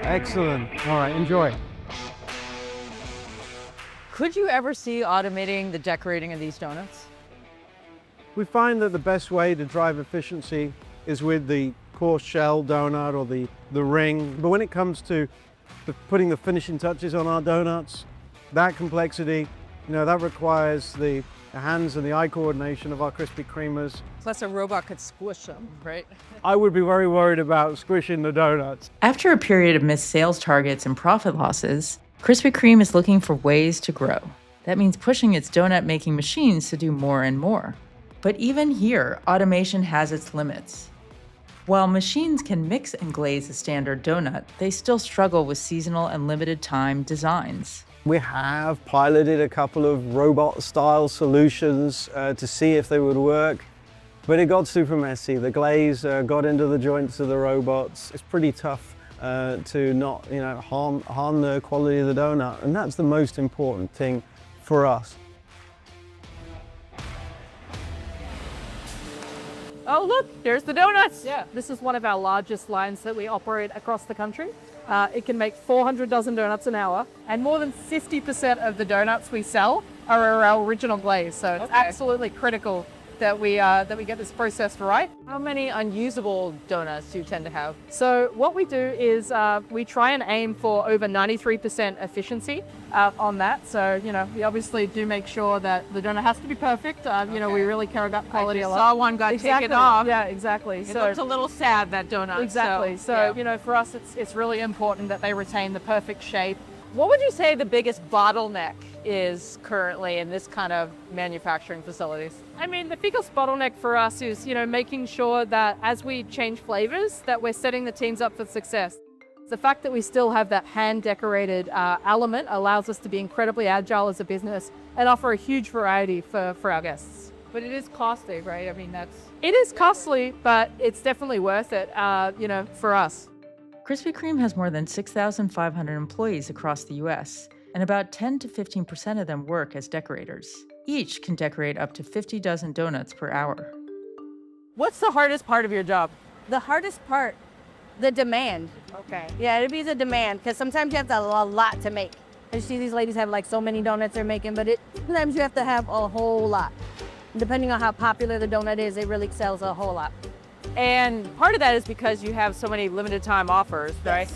Excellent. All right, enjoy. Could you ever see automating the decorating of these donuts? We find that the best way to drive efficiency is with the coarse shell donut or the ring. But when it comes to putting the finishing touches on our donuts, that complexity, that requires the hands and the eye coordination of our Krispy Kremers. Plus a robot could squish them, right? I would be very worried about squishing the donuts. After a period of missed sales targets and profit losses, Krispy Kreme is looking for ways to grow. That means pushing its donut-making machines to do more and more. But even here, automation has its limits. While machines can mix and glaze a standard donut, they still struggle with seasonal and limited-time designs. We have piloted a couple of robot-style solutions to see if they would work, but it got super messy. The glaze got into the joints of the robots. It's pretty tough to not, harm the quality of the donut, and that's the most important thing for us. Oh look, there's the donuts. Yeah, this is one of our largest lines that we operate across the country. It can make 400 dozen donuts an hour, and more than 50% of the donuts we sell are our original glaze. So it's absolutely critical that we get this process right. How many unusable donuts do you tend to have? So what we do is we try and aim for over 93% efficiency on that. So, we obviously do make sure that the donut has to be perfect. We really care about quality a lot. I saw one got taken off. Yeah, exactly. It looks a little sad, that donut. Exactly. So, for us, it's really important that they retain the perfect shape. What would you say the biggest bottleneck is currently in this kind of manufacturing facilities? I mean, the biggest bottleneck for us is, making sure that as we change flavors, that we're setting the teams up for success. The fact that we still have that hand-decorated element allows us to be incredibly agile as a business and offer a huge variety for our guests. But it is costly, right? I mean, It is costly, but it's definitely worth it, for us. Krispy Kreme has more than 6,500 employees across the U.S., and about 10 to 15% of them work as decorators. Each can decorate up to 50 dozen donuts per hour. What's the hardest part of your job? The hardest part, the demand. Okay. Yeah, it'd be the demand, because sometimes you have to have a lot to make. You see these ladies have like so many donuts they're making, but sometimes you have to have a whole lot. Depending on how popular the donut is, it really sells a whole lot. And part of that is because you have so many limited time offers, right?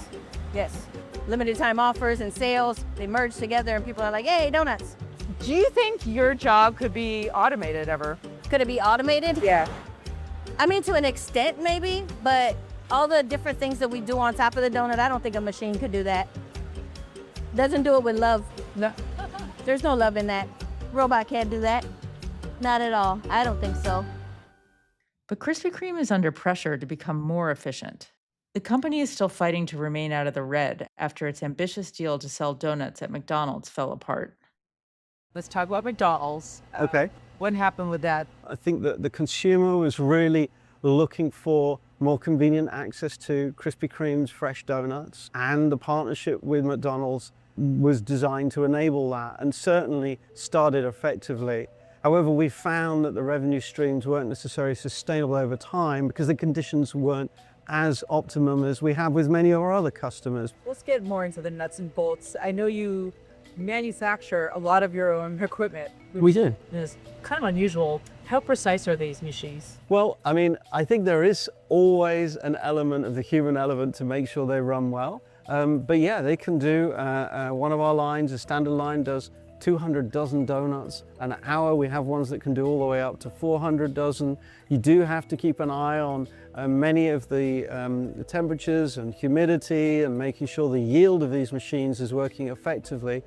Yes. Limited time offers and sales, they merge together and people are like, hey, donuts. Do you think your job could be automated ever? Could it be automated? Yeah. I mean, to an extent maybe, but all the different things that we do on top of the donut, I don't think a machine could do that. Doesn't do it with love. No. There's no love in that. Robot can't do that. Not at all. I don't think so. But Krispy Kreme is under pressure to become more efficient. The company is still fighting to remain out of the red after its ambitious deal to sell donuts at McDonald's fell apart. Let's talk about McDonald's. Okay. What happened with that? I think that the consumer was really looking for more convenient access to Krispy Kreme's fresh donuts, and the partnership with McDonald's was designed to enable that, and certainly started effectively. However, we found that the revenue streams weren't necessarily sustainable over time because the conditions weren't as optimum as we have with many of our other customers. Let's get more into the nuts and bolts. I know you manufacture a lot of your own equipment. We do. It's kind of unusual. How precise are these machines? Well, I mean, I think there is always an element of the human element to make sure they run well. But yeah, they can do, one of our lines, a standard line, does 200 dozen donuts an hour. We have ones that can do all the way up to 400 dozen. You do have to keep an eye on many of the temperatures and humidity and making sure the yield of these machines is working effectively.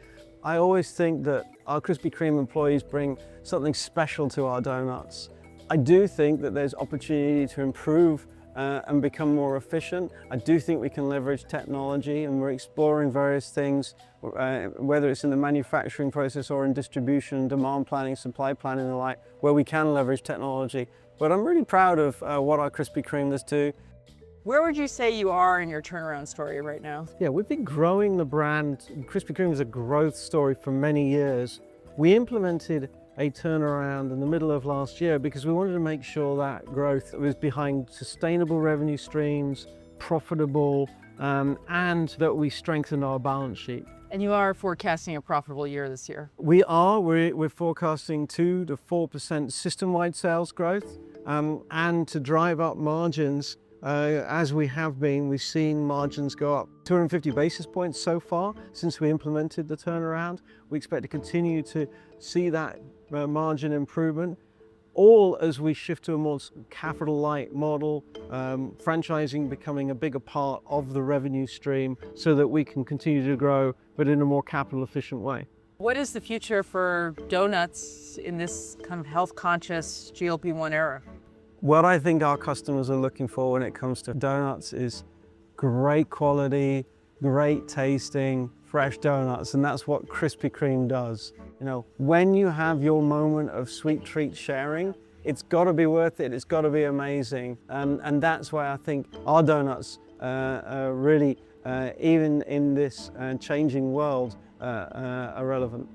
I always think that our Krispy Kreme employees bring something special to our donuts. I do think that there's opportunity to improve and become more efficient. I do think we can leverage technology, and we're exploring various things, whether it's in the manufacturing process or in distribution, demand planning, supply planning and the like, where we can leverage technology. But I'm really proud of what our Krispy Kremers do. Where would you say you are in your turnaround story right now? Yeah, we've been growing the brand. Krispy Kreme is a growth story for many years. We implemented a turnaround in the middle of last year because we wanted to make sure that growth was behind sustainable revenue streams, profitable, and that we strengthened our balance sheet. And you are forecasting a profitable year this year. We're forecasting 2 to 4% system-wide sales growth, and to drive up margins, as we have been, we've seen margins go up 250 basis points so far since we implemented the turnaround. We expect to continue to see that margin improvement, all as we shift to a more capital-light model, franchising becoming a bigger part of the revenue stream so that we can continue to grow, but in a more capital-efficient way. What is the future for donuts in this kind of health-conscious GLP-1 era? What I think our customers are looking for when it comes to donuts is great quality, great tasting, fresh donuts, and that's what Krispy Kreme does. You know, when you have your moment of sweet treat sharing, it's got to be worth it, it's got to be amazing, and that's why I think our donuts are really, even in this changing world, are relevant.